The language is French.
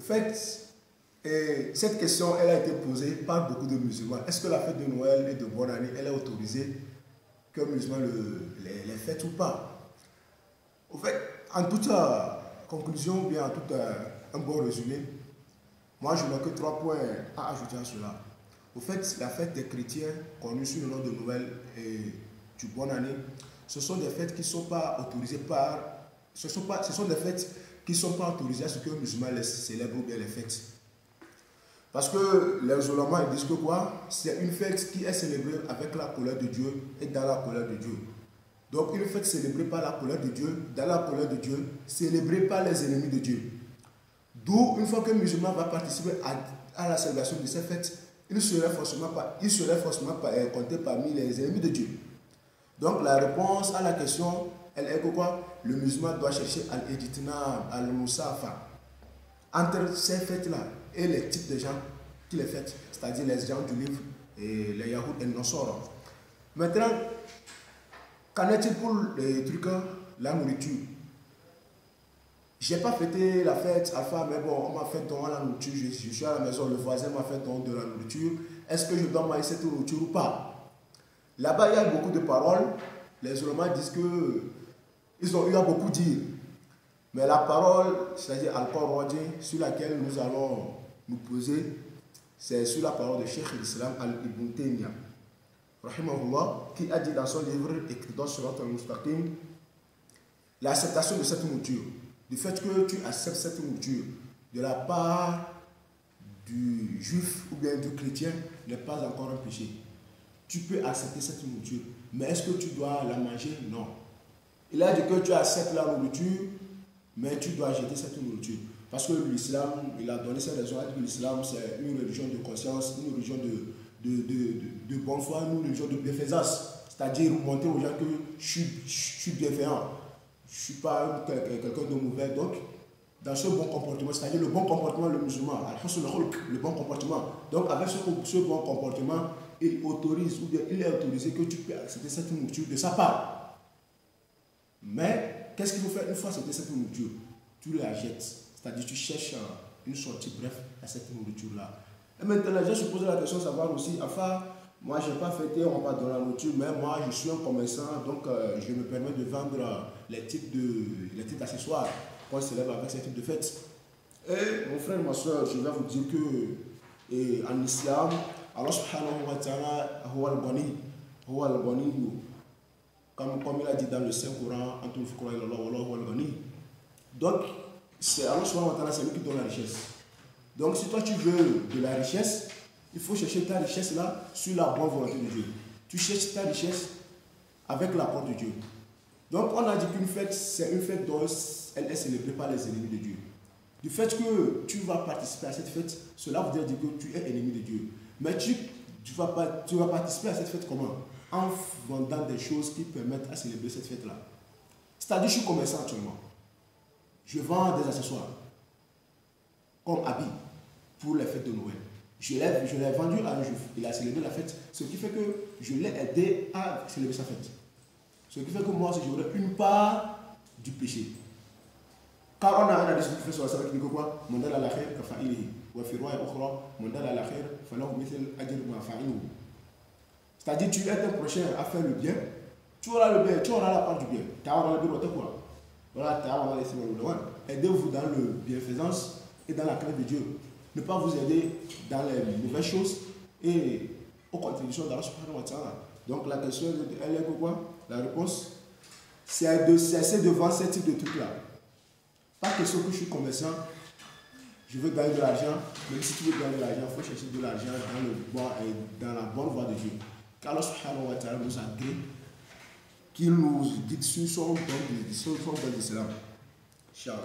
Au fait, cette question, elle a été posée par beaucoup de musulmans. Est-ce que la fête de Noël et de bonne année, elle est autorisée que les musulmans les fêtent ou pas? Au fait, en toute conclusion, ou bien en tout un bon résumé, moi je n'ai que 3 points à ajouter à cela. Au fait, la fête des chrétiens, connue sous le nom de Noël et du bonne année, ce sont des fêtes qui ne sont pas autorisées par... Ce sont des fêtes qui ne sont pas autorisées à ce que les musulmans les célèbrent ou bien les fêtent. Parce que les musulmans ils disent que quoi? C'est une fête qui est célébrée avec la colère de Dieu et dans la colère de Dieu. Donc une fête célébrée par la colère de Dieu, dans la colère de Dieu, célébrée par les ennemis de Dieu. D'où, une fois que le musulman va participer à la célébration de cette fête, il serait forcément compté parmi les ennemis de Dieu. Donc la réponse à la question, elle est que quoi? Le musulman doit chercher al-ijtinab, al-musafa, entre ces fêtes-là et les types de gens qui les fêtent, c'est-à-dire les gens du livre et les Yahoud et Nosora. Maintenant, qu'en est-il pour les trucs, la nourriture? Je n'ai pas fêté la fête, Alpha, mais bon, on m'a fait don à la nourriture, je suis à la maison, le voisin m'a fait don de la nourriture. Est-ce que je dois manger cette nourriture ou pas? Là-bas, il y a beaucoup de paroles. Les ulémas disent que ils ont eu à beaucoup dire. Mais la parole, c'est-à-dire Al-Qur'an, sur laquelle nous allons nous poser, c'est sur la parole de Cheikh l'Islam Al-Ibn Taymiyyah, rahimahullah, qui a dit dans son livre Iqtida Sirat al-Mustaqim, l'acceptation de cette nourriture, du fait que tu acceptes cette nourriture de la part du juif ou bien du chrétien n'est pas encore un péché. Tu peux accepter cette nourriture, mais est-ce que tu dois la manger? Non. Il a dit que tu acceptes la nourriture, mais tu dois jeter cette nourriture. Parce que l'islam, il a donné ses raisons, il a dit que l'islam c'est une religion de conscience, une religion de bonne foi, une religion de bienfaisance. C'est-à-dire montrer aux gens que je suis bienveillant, je ne suis pas quelqu'un de mauvais. Donc, dans ce bon comportement, c'est-à-dire le bon comportement, le musulman, le bon comportement. Donc, avec ce bon comportement, il autorise, ou bien il est autorisé que tu peux accepter cette nourriture de sa part. Mais, qu'est-ce qu'il faut faire une fois accepter cette nourriture? Tu la jettes, c'est-à-dire tu cherches une sortie, bref, à cette nourriture-là. Et maintenant, je suppose la question de savoir aussi, enfin, moi je n'ai pas fêté, on va donner la nourriture, mais moi je suis un commerçant, donc je me permets de vendre les types d'accessoires qu'on célèbre avec ces types de fêtes. Et mon frère, ma soeur, je vais vous dire que en islam, Allah subhanahu wa ta'ala, huwa al-ghani, comme il a dit dans le Saint-Coran, donc, c'est Allah subhanahu wa ta'ala, c'est lui qui donne la richesse. Donc, si toi tu veux de la richesse, il faut chercher ta richesse là sur la bonne volonté de Dieu. Tu cherches ta richesse avec l'accord de Dieu. Donc, on a dit qu'une fête, c'est une fête dont elle est célébrée par les ennemis de Dieu. Du fait que tu vas participer à cette fête, cela voudrait dire que tu es ennemi de Dieu. Mais tu vas participer à cette fête comment? En vendant des choses qui permettent à célébrer cette fête-là. C'est-à-dire, je suis commerçant actuellement. Je vends des accessoires, comme habits, pour les fêtes de Noël. Je l'ai vendu à un juif. Il a célébré la fête, ce qui fait que je l'ai aidé à célébrer sa fête. Ce qui fait que moi aussi, j'aurai une part du péché. Car on a un hadith qui fait sur la salle qui dit quoi? Mandal al-akhir kafa'ilihi. Wa fi riwaya ukhra, mandal al-akhir falahu mithl ajr ma fa'iluhu. C'est-à-dire, tu aides ton prochain à faire le bien, tu auras le bien, tu auras la part du bien. Tu auras le bien, quoi. Voilà, aidez-vous dans le bienfaisance et dans la crainte de Dieu. Ne pas vous aider dans les mauvaises choses et aux contributions d'Allah subhanahu wa ta'ala. Donc la question, elle est quoi? La réponse, c'est de cesser de vendre ce type de trucs-là. Pas question que je suis commerçant, je veux gagner de l'argent, mais si tu veux gagner de l'argent, il faut chercher de l'argent dans la bonne voie de Dieu. Car Allah subhanahu wa ta'ala nous a dit qu'il nous dit sur son don d'islam. Inch'Allah.